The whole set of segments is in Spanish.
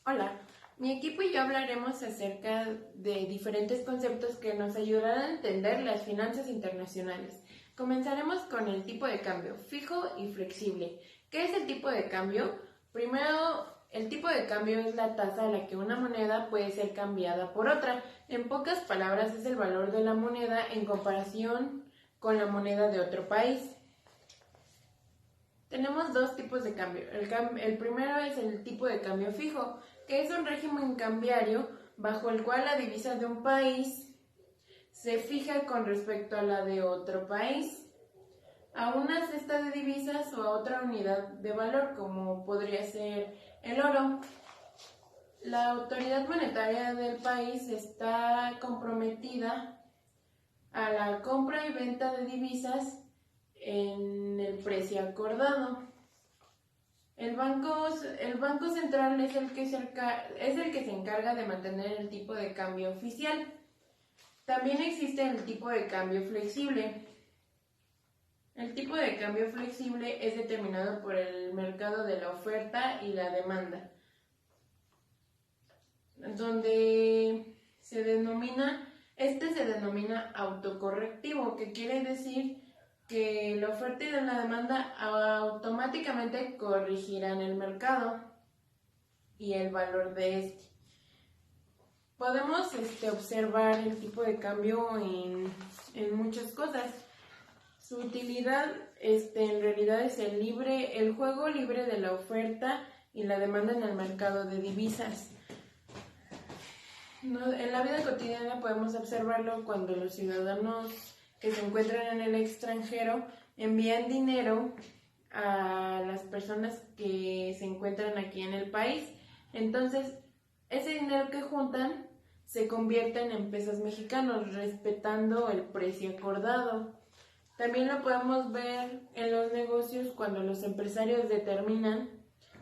Hola, mi equipo y yo hablaremos acerca de diferentes conceptos que nos ayudarán a entender las finanzas internacionales. Comenzaremos con el tipo de cambio, fijo y flexible. ¿Qué es el tipo de cambio? Primero, el tipo de cambio es la tasa a la que una moneda puede ser cambiada por otra. En pocas palabras, es el valor de la moneda en comparación con la moneda de otro país. Tenemos dos tipos de cambio. El primero es el tipo de cambio fijo, que es un régimen cambiario bajo el cual la divisa de un país se fija con respecto a la de otro país, a una cesta de divisas o a otra unidad de valor, como podría ser el oro. La autoridad monetaria del país está comprometida a la compra y venta de divisas en el precio acordado. El Banco Central es el que se encarga de mantener el tipo de cambio oficial. También existe el tipo de cambio flexible. El tipo de cambio flexible es determinado por el mercado de la oferta y la demanda, donde se denomina autocorrectivo, que quiere decir que la oferta y la demanda automáticamente corregirán el mercado y el valor de este. Podemos observar el tipo de cambio en muchas cosas. Su utilidad en realidad es el juego libre de la oferta y la demanda en el mercado de divisas. En la vida cotidiana podemos observarlo cuando los ciudadanos que se encuentran en el extranjero envían dinero a las personas que se encuentran aquí en el país. Entonces, ese dinero que juntan se convierte en pesos mexicanos, respetando el precio acordado. También lo podemos ver en los negocios cuando los empresarios determinan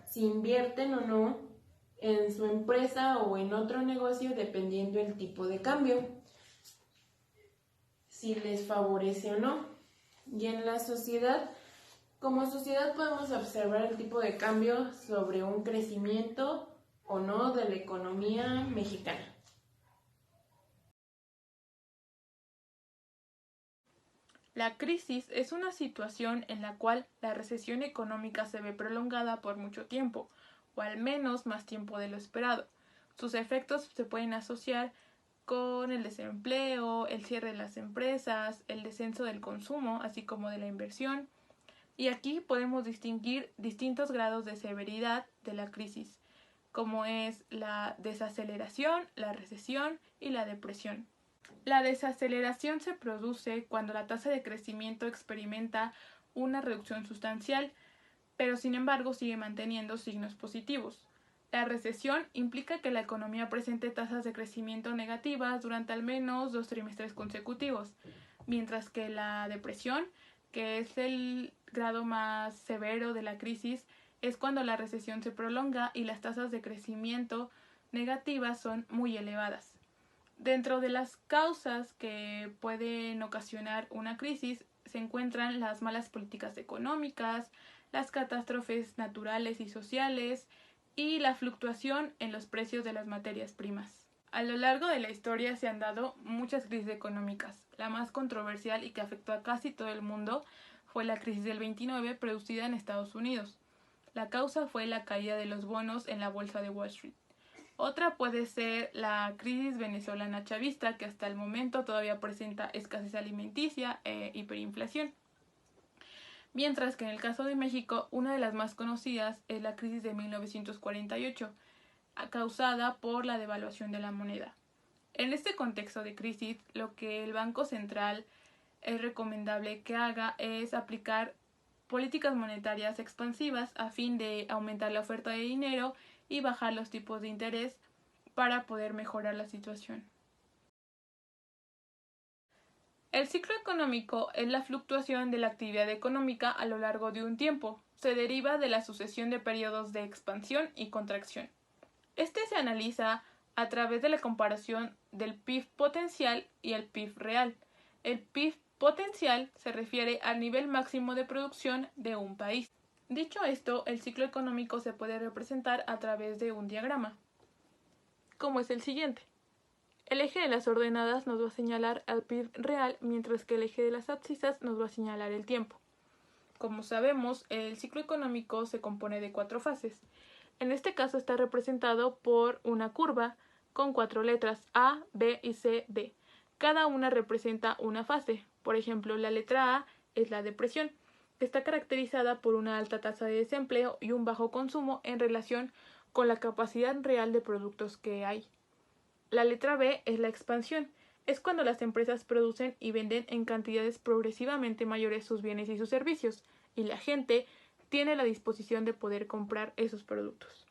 si invierten o no en su empresa o en otro negocio dependiendo del tipo de cambio, si les favorece o no. Y en la sociedad, como sociedad podemos observar el tipo de cambio sobre un crecimiento o no de la economía mexicana. La crisis es una situación en la cual la recesión económica se ve prolongada por mucho tiempo, o al menos más tiempo de lo esperado. Sus efectos se pueden asociar con el desempleo, el cierre de las empresas, el descenso del consumo, así como de la inversión. Y aquí podemos distinguir distintos grados de severidad de la crisis, como es la desaceleración, la recesión y la depresión. La desaceleración se produce cuando la tasa de crecimiento experimenta una reducción sustancial, pero sin embargo sigue manteniendo signos positivos. La recesión implica que la economía presente tasas de crecimiento negativas durante al menos 2 trimestres consecutivos, mientras que la depresión, que es el grado más severo de la crisis, es cuando la recesión se prolonga y las tasas de crecimiento negativas son muy elevadas. Dentro de las causas que pueden ocasionar una crisis se encuentran las malas políticas económicas, las catástrofes naturales y sociales y la fluctuación en los precios de las materias primas. A lo largo de la historia se han dado muchas crisis económicas. La más controversial y que afectó a casi todo el mundo fue la crisis del 29 producida en Estados Unidos. La causa fue la caída de los bonos en la bolsa de Wall Street. Otra puede ser la crisis venezolana chavista, que hasta el momento todavía presenta escasez alimenticia e hiperinflación. Mientras que en el caso de México, una de las más conocidas es la crisis de 1948, causada por la devaluación de la moneda. En este contexto de crisis, lo que el Banco Central es recomendable que haga es aplicar políticas monetarias expansivas a fin de aumentar la oferta de dinero y bajar los tipos de interés para poder mejorar la situación. El ciclo económico es la fluctuación de la actividad económica a lo largo de un tiempo. Se deriva de la sucesión de periodos de expansión y contracción. Este se analiza a través de la comparación del PIB potencial y el PIB real. El PIB potencial se refiere al nivel máximo de producción de un país. Dicho esto, el ciclo económico se puede representar a través de un diagrama. como es el siguiente. El eje de las ordenadas nos va a señalar al PIB real, mientras que el eje de las abscisas nos va a señalar el tiempo. Como sabemos, el ciclo económico se compone de 4 fases. En este caso está representado por una curva con 4 letras A, B y C, D. Cada una representa una fase. Por ejemplo, la letra A es la depresión, que está caracterizada por una alta tasa de desempleo y un bajo consumo en relación con la capacidad real de productos que hay. La letra B es la expansión. Es cuando las empresas producen y venden en cantidades progresivamente mayores sus bienes y sus servicios, y la gente tiene la disposición de poder comprar esos productos.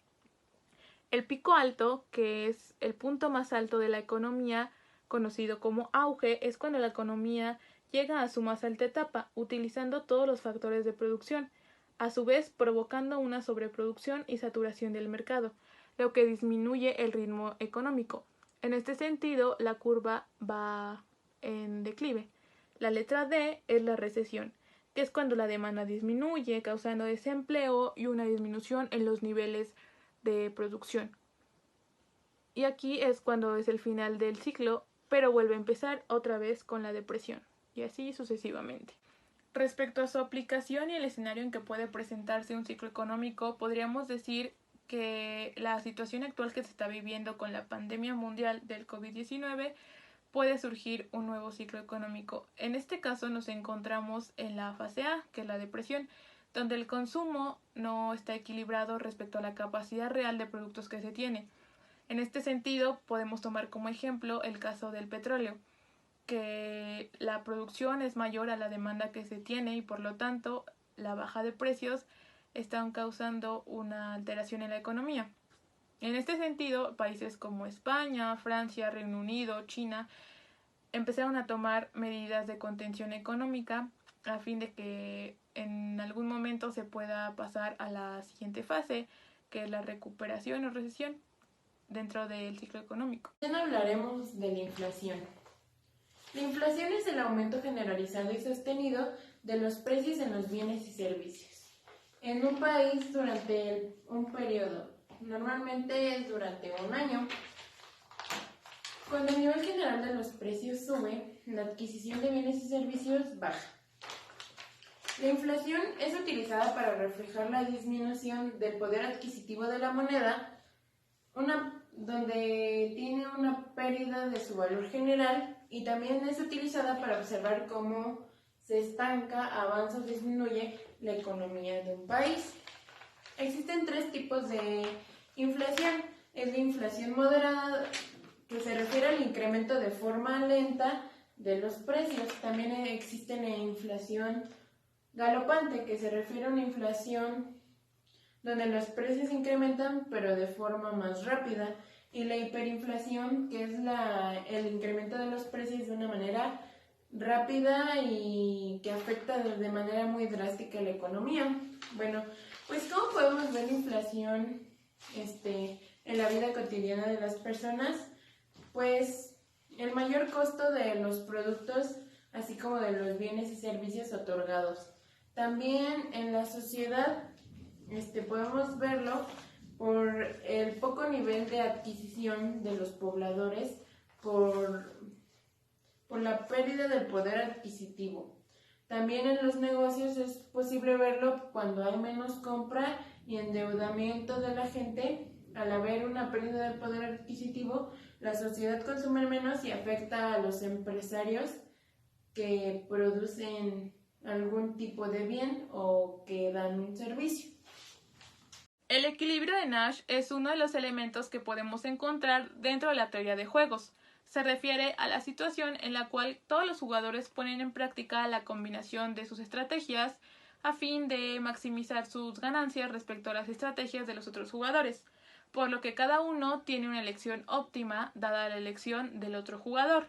El pico alto, que es el punto más alto de la economía, conocido como auge, es cuando la economía llega a su más alta etapa, utilizando todos los factores de producción, a su vez provocando una sobreproducción y saturación del mercado, lo que disminuye el ritmo económico. En este sentido, la curva va en declive. La letra D es la recesión, que es cuando la demanda disminuye, causando desempleo y una disminución en los niveles de producción. Y aquí es cuando es el final del ciclo, pero vuelve a empezar otra vez con la depresión, y así sucesivamente. Respecto a su aplicación y el escenario en que puede presentarse un ciclo económico, podríamos decir que la situación actual que se está viviendo con la pandemia mundial del COVID-19 puede surgir un nuevo ciclo económico. En este caso nos encontramos en la fase A, que es la depresión, donde el consumo no está equilibrado respecto a la capacidad real de productos que se tiene. En este sentido, podemos tomar como ejemplo el caso del petróleo, que la producción es mayor a la demanda que se tiene y por lo tanto la baja de precios están causando una alteración en la economía. En este sentido, países como España, Francia, Reino Unido, China empezaron a tomar medidas de contención económica a fin de que en algún momento se pueda pasar a la siguiente fase, que es la recuperación o recesión dentro del ciclo económico. También hablaremos de la inflación. La inflación es el aumento generalizado y sostenido de los precios en los bienes y servicios en un país durante un periodo, normalmente es durante un año. Cuando el nivel general de los precios sube, la adquisición de bienes y servicios baja. La inflación es utilizada para reflejar la disminución del poder adquisitivo de la moneda, donde tiene una pérdida de su valor general, y también es utilizada para observar cómo se estanca, avanza o disminuye la economía de un país. Existen 3 tipos de inflación. Es la inflación moderada, que se refiere al incremento de forma lenta de los precios. También existe la inflación galopante, que se refiere a una inflación donde los precios incrementan pero de forma más rápida. Y la hiperinflación, que es el incremento de los precios de una manera rápida y que afecta de manera muy drástica la economía. Bueno, pues ¿cómo podemos ver la inflación en la vida cotidiana de las personas? Pues el mayor costo de los productos, así como de los bienes y servicios otorgados. También en la sociedad podemos verlo por el poco nivel de adquisición de los pobladores, por la pérdida del poder adquisitivo. También en los negocios es posible verlo cuando hay menos compra y endeudamiento de la gente. Al haber una pérdida del poder adquisitivo, la sociedad consume menos y afecta a los empresarios que producen algún tipo de bien o que dan un servicio. El equilibrio de Nash es uno de los elementos que podemos encontrar dentro de la teoría de juegos. Se refiere a la situación en la cual todos los jugadores ponen en práctica la combinación de sus estrategias a fin de maximizar sus ganancias respecto a las estrategias de los otros jugadores, por lo que cada uno tiene una elección óptima dada la elección del otro jugador.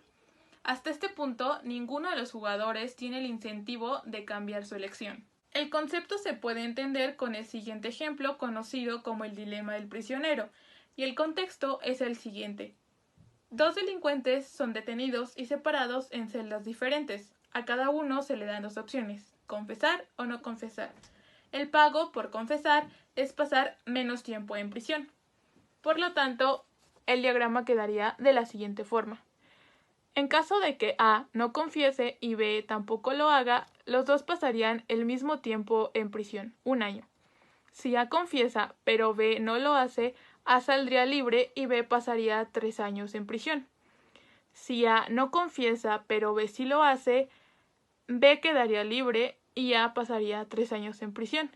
Hasta este punto, ninguno de los jugadores tiene el incentivo de cambiar su elección. El concepto se puede entender con el siguiente ejemplo conocido como el dilema del prisionero, y el contexto es el siguiente. 2 delincuentes son detenidos y separados en celdas diferentes. A cada uno se le dan 2 opciones, confesar o no confesar. El pago por confesar es pasar menos tiempo en prisión. Por lo tanto, el diagrama quedaría de la siguiente forma. En caso de que A no confiese y B tampoco lo haga, los dos pasarían el mismo tiempo en prisión, 1 año. Si A confiesa pero B no lo hace, A saldría libre y B pasaría 3 años en prisión. Si A no confiesa pero B sí lo hace, B quedaría libre y A pasaría 3 años en prisión.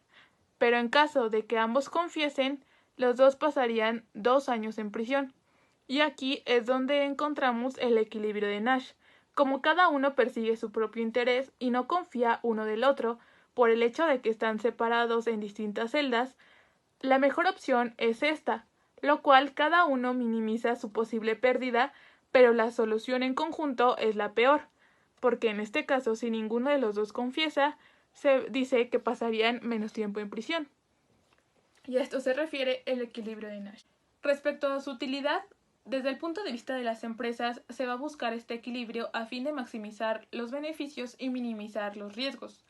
Pero en caso de que ambos confiesen, los dos pasarían 2 años en prisión. Y aquí es donde encontramos el equilibrio de Nash. Como cada uno persigue su propio interés y no confía uno del otro, por el hecho de que están separados en distintas celdas, la mejor opción es esta, lo cual cada uno minimiza su posible pérdida, pero la solución en conjunto es la peor, porque en este caso, si ninguno de los dos confiesa, se dice que pasarían menos tiempo en prisión. Y a esto se refiere el equilibrio de Nash. Respecto a su utilidad, desde el punto de vista de las empresas, se va a buscar este equilibrio a fin de maximizar los beneficios y minimizar los riesgos,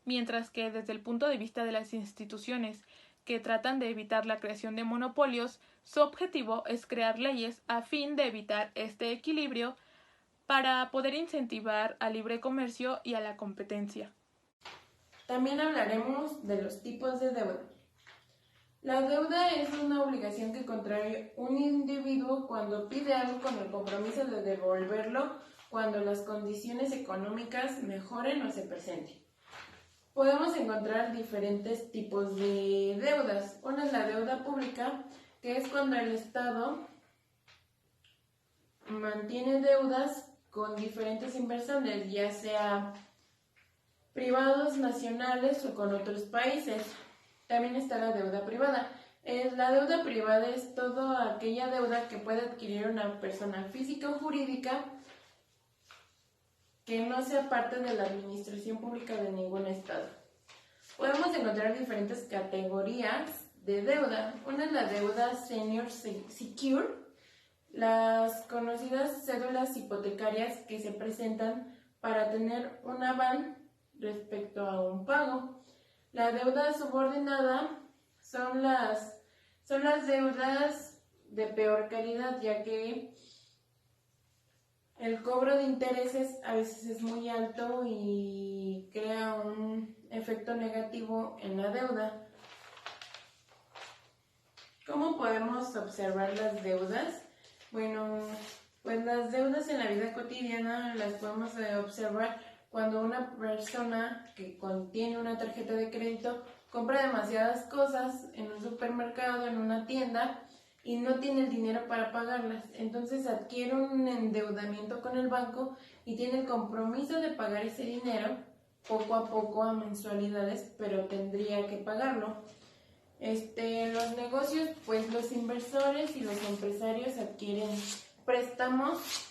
mientras que desde el punto de vista de las instituciones que tratan de evitar la creación de monopolios, su objetivo es crear leyes a fin de evitar este equilibrio para poder incentivar al libre comercio y a la competencia. También hablaremos de los tipos de deuda. La deuda es una obligación que contrae un individuo cuando pide algo con el compromiso de devolverlo cuando las condiciones económicas mejoren o se presenten. Podemos encontrar diferentes tipos de deudas. Una es la deuda pública, que es cuando el Estado mantiene deudas con diferentes inversores, ya sea privados, nacionales o con otros países. También está la deuda privada. La deuda privada es toda aquella deuda que puede adquirir una persona física o jurídica que no sea parte de la administración pública de ningún estado. Podemos encontrar diferentes categorías de deuda. Una es la deuda senior secure, las conocidas cédulas hipotecarias que se presentan para tener un aval respecto a un pago. La deuda subordinada son las deudas de peor calidad, ya que el cobro de intereses a veces es muy alto y crea un efecto negativo en la deuda. ¿Cómo podemos observar las deudas? Bueno, pues las deudas en la vida cotidiana las podemos observar cuando una persona que contiene una tarjeta de crédito compra demasiadas cosas en un supermercado, en una tienda, y no tiene el dinero para pagarlas. Entonces adquiere un endeudamiento con el banco y tiene el compromiso de pagar ese dinero poco a poco a mensualidades, pero tendría que pagarlo. Los negocios, pues los inversores y los empresarios adquieren préstamos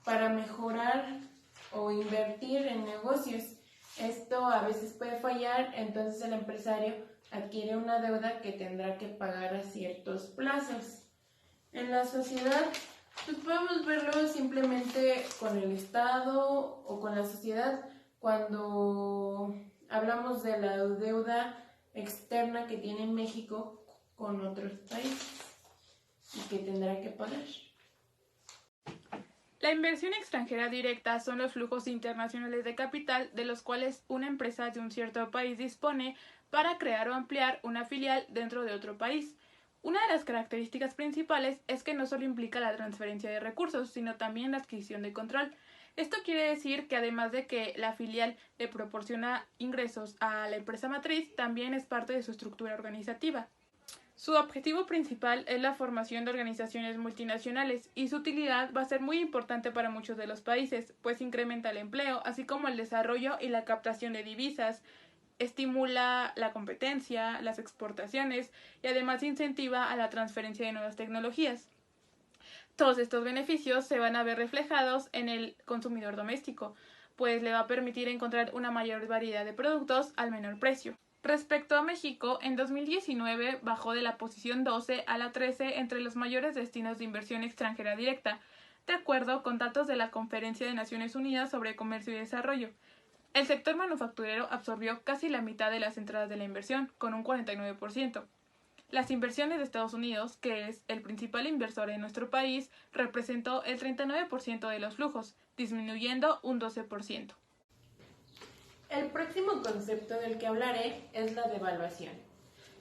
para mejorar o invertir en negocios. Esto a veces puede fallar, entonces el empresario adquiere una deuda que tendrá que pagar a ciertos plazos. En la sociedad, pues podemos verlo simplemente con el Estado o con la sociedad cuando hablamos de la deuda externa que tiene México con otros países y que tendrá que pagar. La inversión extranjera directa son los flujos internacionales de capital de los cuales una empresa de un cierto país dispone para crear o ampliar una filial dentro de otro país. Una de las características principales es que no solo implica la transferencia de recursos, sino también la adquisición de control. Esto quiere decir que además de que la filial le proporciona ingresos a la empresa matriz, también es parte de su estructura organizativa. Su objetivo principal es la formación de organizaciones multinacionales y su utilidad va a ser muy importante para muchos de los países, pues incrementa el empleo, así como el desarrollo y la captación de divisas, estimula la competencia, las exportaciones y además incentiva a la transferencia de nuevas tecnologías. Todos estos beneficios se van a ver reflejados en el consumidor doméstico, pues le va a permitir encontrar una mayor variedad de productos al menor precio. Respecto a México, en 2019 bajó de la posición 12 a la 13 entre los mayores destinos de inversión extranjera directa, de acuerdo con datos de la Conferencia de Naciones Unidas sobre Comercio y Desarrollo. El sector manufacturero absorbió casi la mitad de las entradas de la inversión, con un 49%. Las inversiones de Estados Unidos, que es el principal inversor en nuestro país, representó el 39% de los flujos, disminuyendo un 12%. El próximo concepto del que hablaré es la devaluación.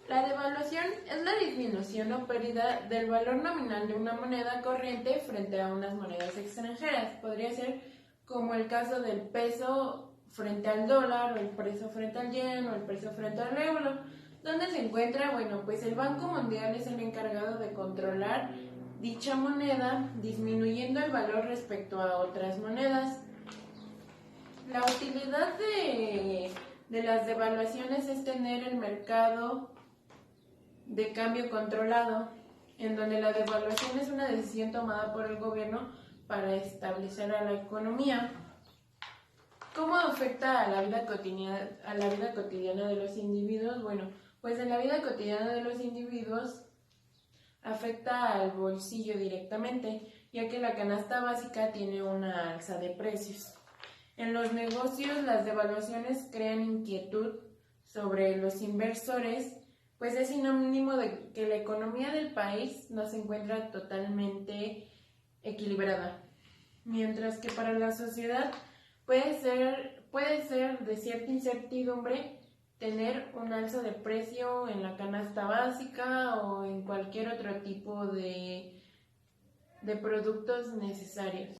La devaluación es la disminución o pérdida del valor nominal de una moneda corriente frente a unas monedas extranjeras. Podría ser como el caso del peso frente al dólar, o el peso frente al yen, o el peso frente al euro. ¿Dónde se encuentra? Bueno, pues el Banco Mundial es el encargado de controlar dicha moneda, disminuyendo el valor respecto a otras monedas. La utilidad de las devaluaciones es tener el mercado de cambio controlado, en donde la devaluación es una decisión tomada por el gobierno para establecer a la economía. ¿Cómo afecta a la vida cotidiana de los individuos? Bueno, pues en la vida cotidiana de los individuos afecta al bolsillo directamente, ya que la canasta básica tiene una alza de precios. En los negocios, las devaluaciones crean inquietud sobre los inversores, pues es sinónimo de que la economía del país no se encuentra totalmente equilibrada, mientras que para la sociedad puede ser de cierta incertidumbre tener un alza de precio en la canasta básica o en cualquier otro tipo de productos necesarios.